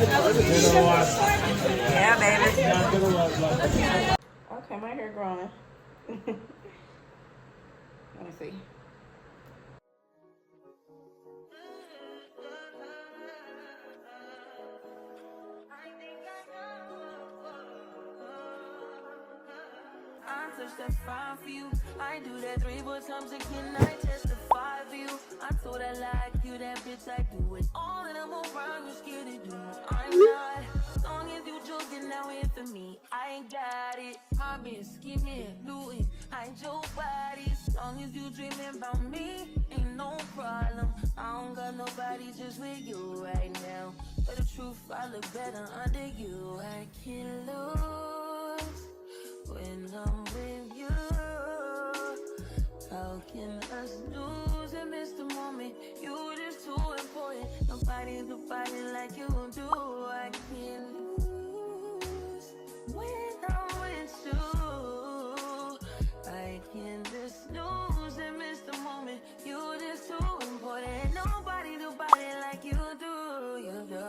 Yeah, baby. Okay, my hair growing. Let me see. I touch that fine for you. I do that 3-4 times again. I testify for you. I told I like you, that bitch. I do it all, and I'm around. You scared to do it. I'm not. As long as you joking now in for me, I ain't got it. My bitch skimming, looting. I ain't your body. As long as you dreaming about me, ain't no problem. I don't got nobody just with you right now. But the truth, I look better under you. I can't lose when I'm with you. How can us lose and miss the moment? You just too important. Nobody do body like you do. I can't lose when I'm with you. I can just lose and miss the moment. You just too important. Nobody do body like you do. You do.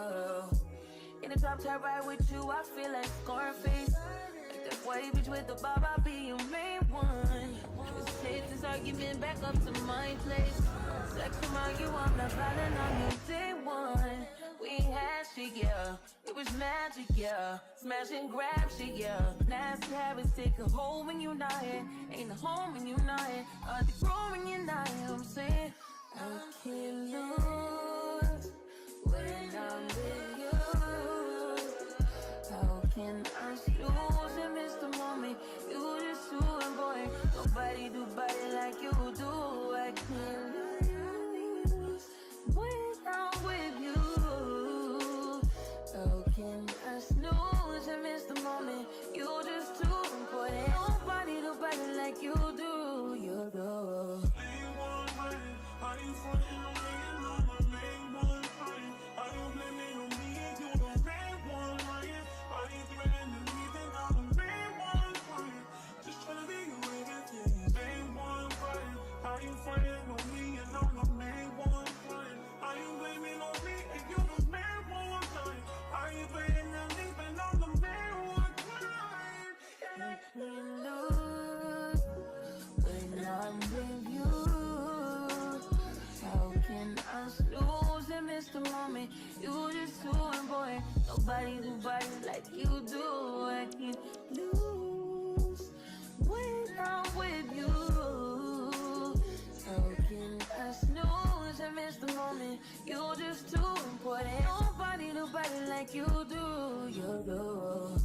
In the top tier ride with you, I feel like Scarface. Like that white bitch with the bob, I'll be your main one. Just take this argument back up to my place. Sex from argue, I'm not falling on you day one. We had shit, yeah. It was magic, yeah. Smash and grab shit, yeah. Nasty habits take a hold when you're not here. Ain't a home when you're not here. Hard to grow when you're not here. I'm saying I can't lose when I'm with you. How can I lose and miss the moment? You just too important. Nobody do body like you do. I can't lose when I'm with you. How can I snooze and miss the moment? You just too important. Nobody do body like you do. You do. Lose when I'm with you. How can I lose and miss the moment? You just too important. Nobody do body like you do. I can't lose when I'm with you. How can I snooze and miss the moment? You just too important. Nobody do body like you do. You do.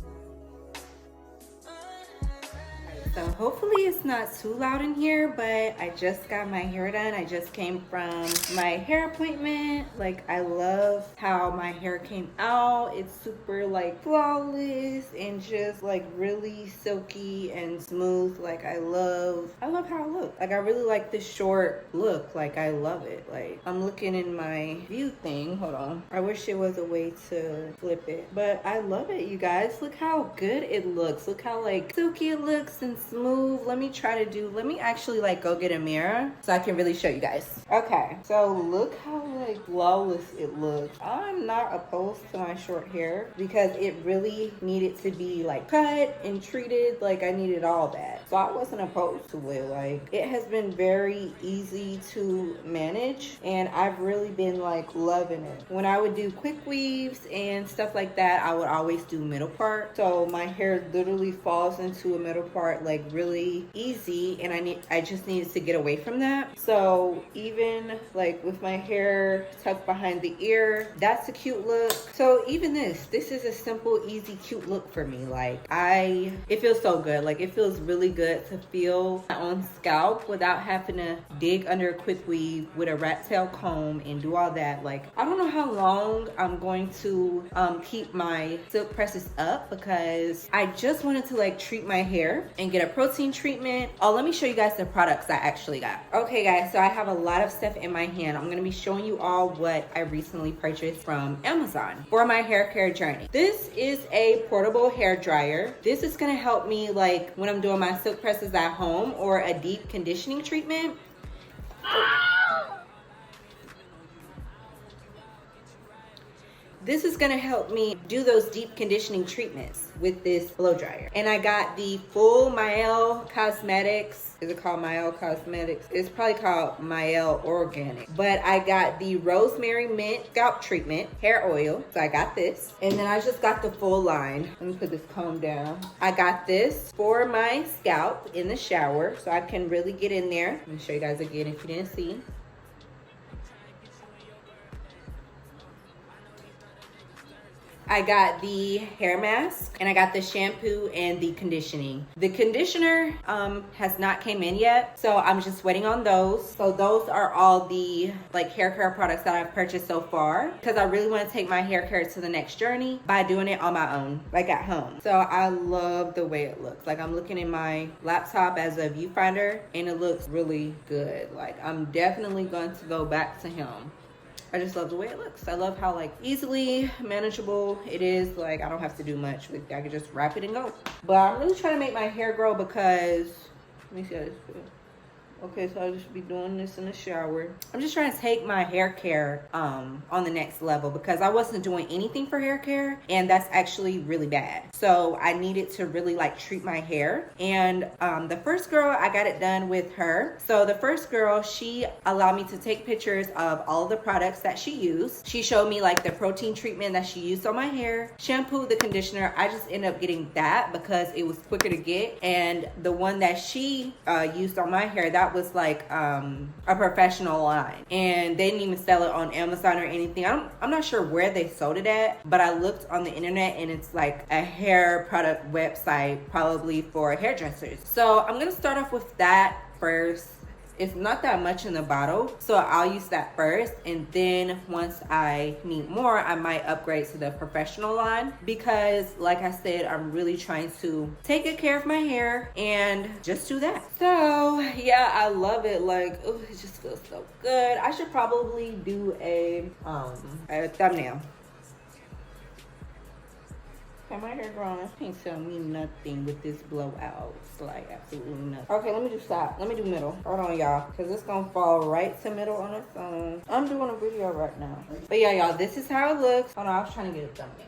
So hopefully it's not too loud in here, but I just got my hair done. I just came from my hair appointment. Like, I love how my hair came out. It's super like flawless and just like really silky and smooth. Like, I love how it looks. Like, I really like this short look. Like, I love it. Like, I'm looking in my view thing. Hold on. I wish there was a way to flip it, but I love it, you guys. Look how good it looks. Look how like silky it looks and smooth. Let me actually like go get a mirror so I can really show you guys. Okay, so look how like flawless it looks. I'm not opposed to my short hair because it really needed to be like cut and treated. Like, I needed all that, so I wasn't opposed to it. Like, it has been very easy to manage and I've really been like loving it. When I would do quick weaves and stuff like that, I would always do middle part, so my hair literally falls into a middle part like really easy, and I just needed to get away from that. So even like with my hair tucked behind the ear, that's a cute look. So even this is a simple, easy, cute look for me. Like, it feels so good. Like, it feels really good to feel my own scalp without having to dig under a quick weave with a rat tail comb and do all that. Like, I don't know how long I'm going to keep my silk presses up because I just wanted to like treat my hair and get a protein treatment. Oh, let me show you guys the products I actually got. Okay guys, so I have a lot of stuff in my hand. I'm gonna be showing you all what I recently purchased from Amazon for my hair care journey. This is a portable hair dryer. This is gonna help me like when I'm doing my silk presses at home or a deep conditioning treatment. this is gonna help me do those deep conditioning treatments with this blow dryer. And I got the full Mielle Cosmetics. Is it called Mielle Cosmetics? It's probably called Mielle Organic. But I got the Rosemary Mint Scalp Treatment Hair Oil. So I got this. And then I just got the full line. Let me put this comb down. I got this for my scalp in the shower so I can really get in there. Let me show you guys again if you didn't see. I got the hair mask and I got the shampoo and the conditioning. The conditioner has not came in yet, so I'm just waiting on those. So those are all the like hair care products that I've purchased so far because I really want to take my hair care to the next journey by doing it on my own, like at home. So I love the way it looks. Like I'm looking in my laptop as a viewfinder and it looks really good. Like I'm definitely going to go back to him. I just love the way it looks. I love how like easily manageable it is. Like I don't have to do much. I can just wrap it and go. But I'm really trying to make my hair grow because, let me see how this feels. Okay, so I'll just be doing this in the shower. I'm just trying to take my hair care on the next level because I wasn't doing anything for hair care and that's actually really bad. So I needed to really like treat my hair. And the first girl, I got it done with her. So the first girl, she allowed me to take pictures of all of the products that she used. She showed me like the protein treatment that she used on my hair, shampoo, the conditioner. I just ended up getting that because it was quicker to get. And the one that she used on my hair, that was like a professional line and they didn't even sell it on Amazon or anything. I'm not sure where they sold it at, but I looked on the internet and it's like a hair product website probably for hairdressers. So I'm gonna start off with that first. It's not that much in the bottle, so I'll use that first, and then once I need more, I might upgrade to the professional line because like I said, I'm really trying to take good care of my hair and just do that. So yeah, I love it. Like, oh, it just feels so good. I should probably do a thumbnail. Okay, my hair growing. Can't tell me nothing with this blowout. It's like absolutely nothing. Okay, let me do side. Let me do middle. Hold on, y'all, because it's gonna fall right to middle on its own. I'm doing a video right now. But yeah, y'all, this is how it looks. Hold on, I was trying to get a thumbnail.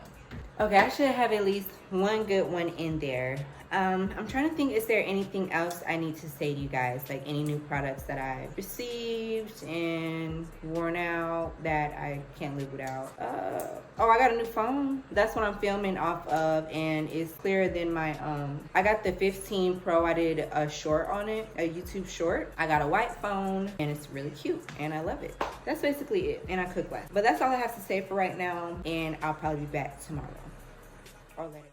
Okay, I should have at least one good one in there. I'm trying to think, is there anything else I need to say to you guys? Like any new products that I've received and worn out that I can't live without. Oh, I got a new phone. That's what I'm filming off of and it's clearer than my, I got the 15 Pro. I did a short on it, a YouTube short. I got a white phone and it's really cute and I love it. That's basically it. And I cook last. But that's all I have to say for right now and I'll probably be back tomorrow or later.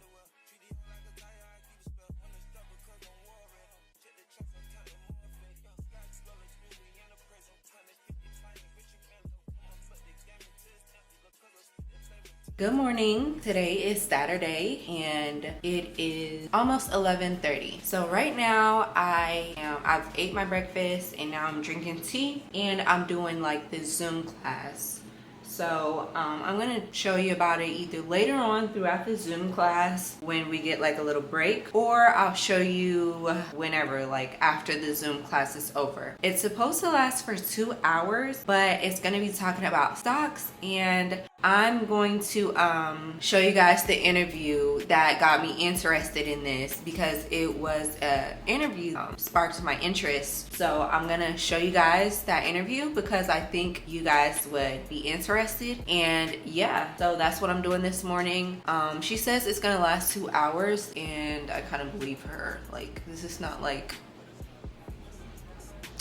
Good morning. Today is Saturday and it is almost 11:30. So right now I've ate my breakfast and now I'm drinking tea and I'm doing like this Zoom class. So I'm gonna show you about it either later on throughout the Zoom class when we get like a little break, or I'll show you whenever, like after the Zoom class is over. It's supposed to last for 2 hours, but it's gonna be talking about stocks, and I'm going to show you guys the interview that got me interested in this because it was an interview sparked my interest. So I'm gonna show you guys that interview because I think you guys would be interested. And yeah, so that's what I'm doing this morning. She says it's gonna last 2 hours and I kind of believe her. Like, this is not like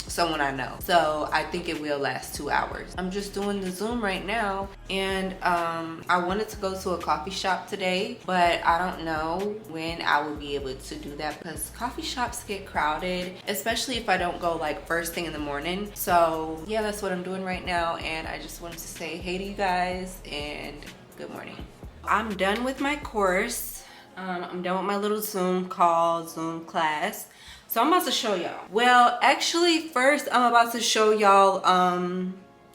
someone I know, so I think it will last 2 hours. I'm just doing the Zoom right now and I wanted to go to a coffee shop today, but I don't know when I will be able to do that because coffee shops get crowded, especially if I don't go like first thing in the morning. So yeah, that's what I'm doing right now, and I just wanted to say hey to you guys and good morning. I'm done with my course. I'm done with my little Zoom call, Zoom class. So I'm about to show y'all. Well, actually first I'm about to show y'all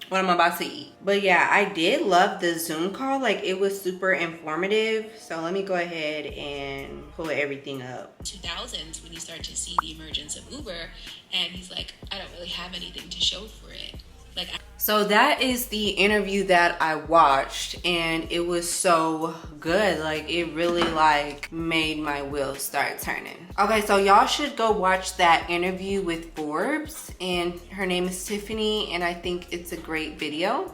what I'm about to eat. But yeah, I did love the Zoom call. Like, it was super informative. So let me go ahead and pull everything up. 2000s when you start to see the emergence of Uber, and he's like, I don't really have anything to show for it. Like, So that is the interview that I watched, and it was so good. Like, it really like made my wheels start turning. Okay, so y'all should go watch that interview with Forbes, and her name is Tiffany, and I think it's a great video.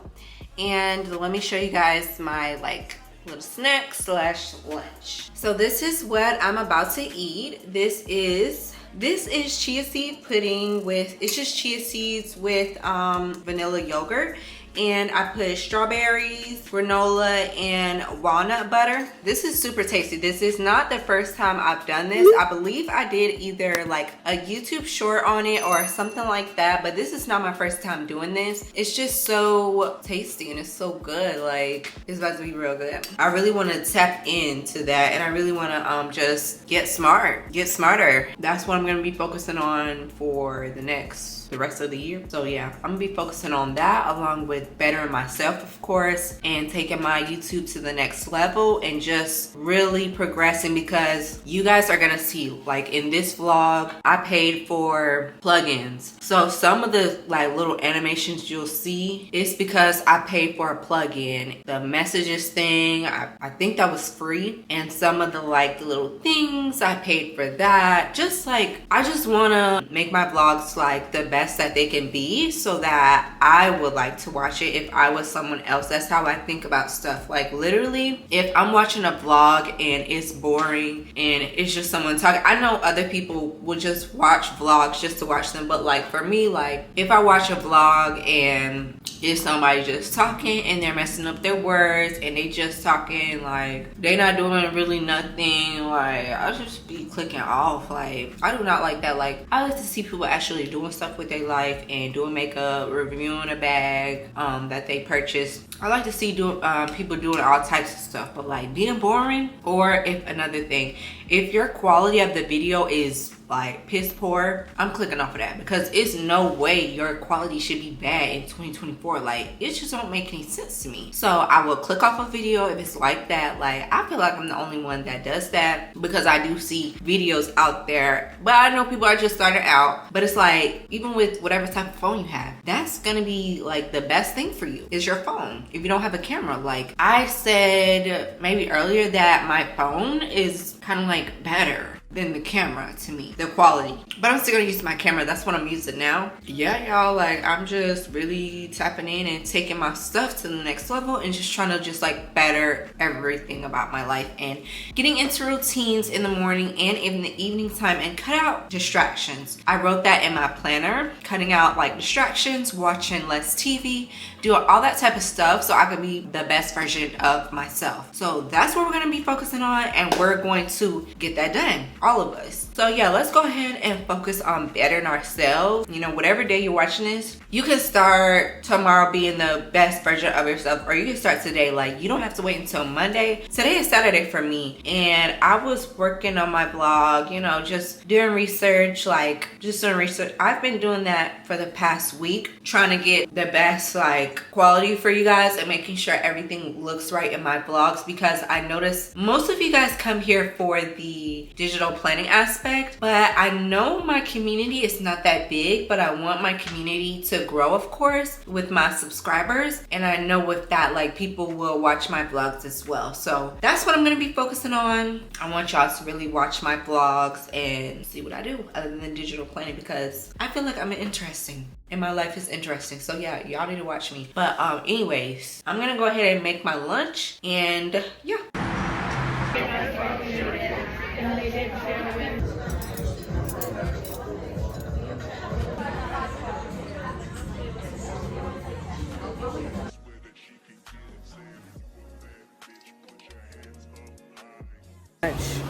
And let me show you guys my like little snack slash lunch. So this is what I'm about to eat. This is chia seed pudding with, it's just chia seeds with vanilla yogurt. And I put strawberries, granola, and walnut butter. This is super tasty. This is not the first time I've done this. I believe I did either like a YouTube short on it or something like that, but this is not my first time doing this. It's just so tasty and it's so good. Like, it's about to be real good. I really want to tap into that, and I really want to just get smarter. That's what I'm going to be focusing on for the rest of the year. So yeah, I'm gonna be focusing on that, along with bettering myself, of course, and taking my YouTube to the next level and just really progressing, because you guys are gonna see, like in this vlog, I paid for plugins. So some of the like little animations you'll see is because I paid for a plugin. The messages thing, I think that was free, and some of the like little things I paid for that. Just like, I just wanna make my vlogs like the best that they can be, so that I would like to watch it if I was someone else. That's how I think about stuff. Like, literally, if I'm watching a vlog and it's boring and it's just someone talking, I know other people will just watch vlogs just to watch them, but like for me, like if I watch a vlog and it's somebody just talking and they're messing up their words and they just talking, like they not doing really nothing, like I'll just be clicking off. Like, I do not like that. Like, I like to see people actually doing stuff with their life and doing makeup, reviewing a bag that they purchased. I like to see people doing all types of stuff, but like being boring, or if another thing, if your quality of the video is like piss poor, I'm clicking off of that, because it's no way your quality should be bad in 2024. Like, it just don't make any sense to me. So I will click off a video if it's like that. Like, I feel like I'm the only one that does that, because I do see videos out there, but I know people are just starting out. But it's like, even with whatever type of phone you have, that's gonna be like the best thing for you is your phone. If you don't have a camera, like I said maybe earlier, that my phone is kind of like better than the camera to me, the quality. But I'm still gonna use my camera. That's what I'm using now. Yeah, y'all, like I'm just really tapping in and taking my stuff to the next level, and just trying to just like better everything about my life, and getting into routines in the morning and in the evening time, and cut out distractions. I wrote that in my planner, cutting out like distractions, watching less TV, doing all that type of stuff, so I could be the best version of myself. So that's what we're gonna be focusing on, and we're going to get that done, all of us. So yeah, let's go ahead and focus on bettering ourselves. You know, whatever day you're watching this, you can start tomorrow being the best version of yourself, or you can start today. Like, you don't have to wait until Monday. Today is Saturday for me, and I was working on my blog, you know, just doing research, like just doing research. I've been doing that for the past week, trying to get the best like quality for you guys and making sure everything looks right in my vlogs, because I noticed most of you guys come here for the digital planning aspect, but I know my community is not that big, but I want my community to grow, of course, with my subscribers. And I know with that, like, people will watch my vlogs as well. So that's what I'm gonna be focusing on. I want y'all to really watch my vlogs and see what I do other than digital planning, because I feel like I'm interesting and my life is interesting. So yeah, y'all need to watch me. But anyways, I'm gonna go ahead and make my lunch, and yeah.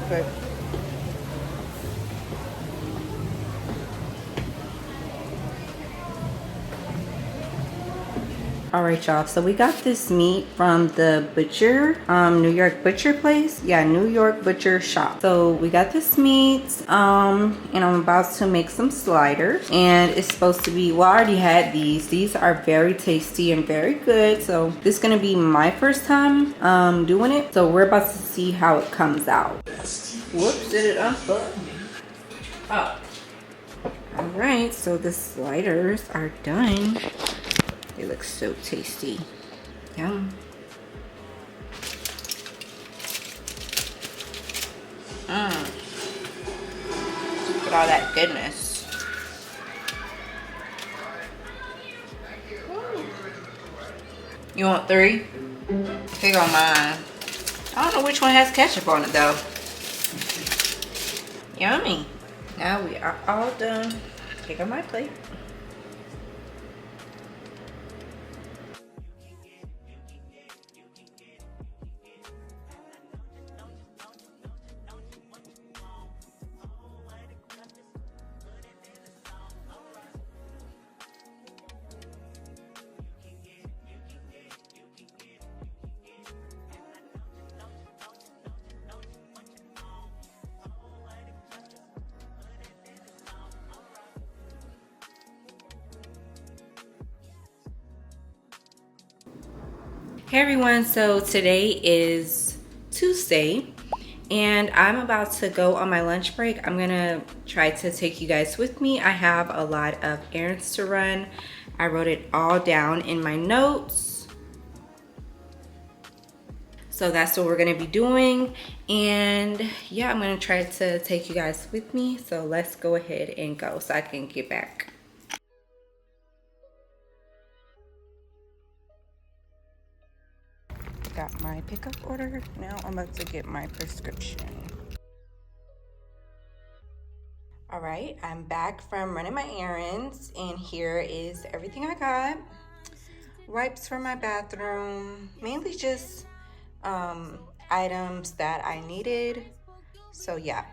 But all right, y'all, so we got this meat from the butcher, New York butcher place. Yeah, New York butcher shop. So we got this meat, and I'm about to make some sliders, and it's supposed to be, well, I already had these are very tasty and very good. So this is gonna be my first time doing it, so we're about to see how it comes out. Whoops, did it unplug? Oh, all right, so the sliders are done. It looks so tasty. Yum. Look at all that goodness. You want 3? Here go mine. I don't know which one has ketchup on it though. Yummy. Now we are all done. Take on my plate. Hey everyone, so today is Tuesday and I'm about to go on my lunch break. I'm gonna try to take you guys with me. I have a lot of errands to run. I wrote it all down in my notes. So that's what we're gonna be doing. And yeah, I'm gonna try to take you guys with me. So let's go ahead and go so I can get back. Got my pickup order. Now I'm about to get my prescription. All right, I'm back from running my errands and here is everything I got. Wipes for my bathroom, mainly just items that I needed. So yeah,